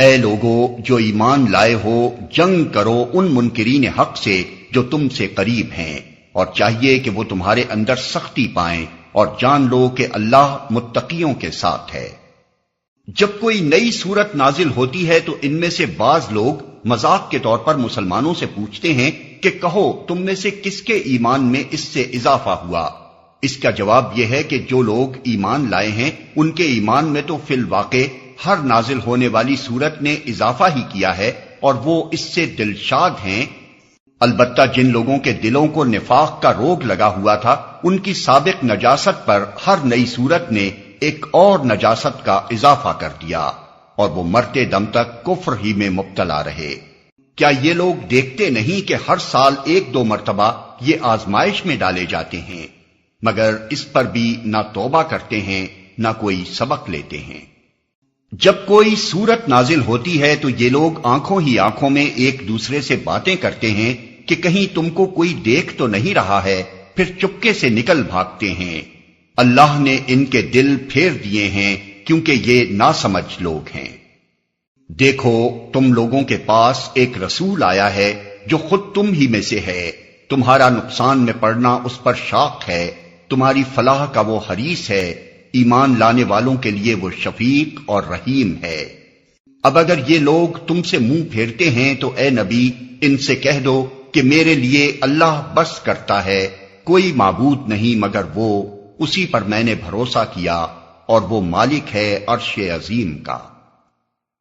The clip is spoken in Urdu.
اے لوگو جو ایمان لائے ہو، جنگ کرو ان منکرین حق سے جو تم سے قریب ہیں، اور چاہیے کہ وہ تمہارے اندر سختی پائیں، اور جان لو کہ اللہ متقیوں کے ساتھ ہے۔ جب کوئی نئی صورت نازل ہوتی ہے تو ان میں سے بعض لوگ مذاق کے طور پر مسلمانوں سے پوچھتے ہیں کہ کہو تم میں سے کس کے ایمان میں اس سے اضافہ ہوا؟ اس کا جواب یہ ہے کہ جو لوگ ایمان لائے ہیں ان کے ایمان میں تو فی الواقع ہر نازل ہونے والی صورت نے اضافہ ہی کیا ہے، اور وہ اس سے دلشاد ہیں۔ البتہ جن لوگوں کے دلوں کو نفاق کا روگ لگا ہوا تھا، ان کی سابق نجاست پر ہر نئی صورت نے ایک اور نجاست کا اضافہ کر دیا، اور وہ مرتے دم تک کفر ہی میں مبتلا رہے۔ کیا یہ لوگ دیکھتے نہیں کہ ہر سال ایک دو مرتبہ یہ آزمائش میں ڈالے جاتے ہیں، مگر اس پر بھی نہ توبہ کرتے ہیں نہ کوئی سبق لیتے ہیں۔ جب کوئی صورت نازل ہوتی ہے تو یہ لوگ آنکھوں ہی آنکھوں میں ایک دوسرے سے باتیں کرتے ہیں کہ کہیں تم کو کوئی دیکھ تو نہیں رہا ہے، پھر چپکے سے نکل بھاگتے ہیں۔ اللہ نے ان کے دل پھیر دیے ہیں کیونکہ یہ ناسمجھ لوگ ہیں۔ دیکھو تم لوگوں کے پاس ایک رسول آیا ہے جو خود تم ہی میں سے ہے، تمہارا نقصان میں پڑنا اس پر شاق ہے، تمہاری فلاح کا وہ حریص ہے، ایمان لانے والوں کے لیے وہ شفیق اور رحیم ہے۔ اب اگر یہ لوگ تم سے منہ پھیرتے ہیں تو اے نبی ان سے کہہ دو کہ میرے لیے اللہ بس کرتا ہے، کوئی معبود نہیں مگر وہ، اسی پر میں نے بھروسہ کیا، اور وہ مالک ہے عرش عظیم کا۔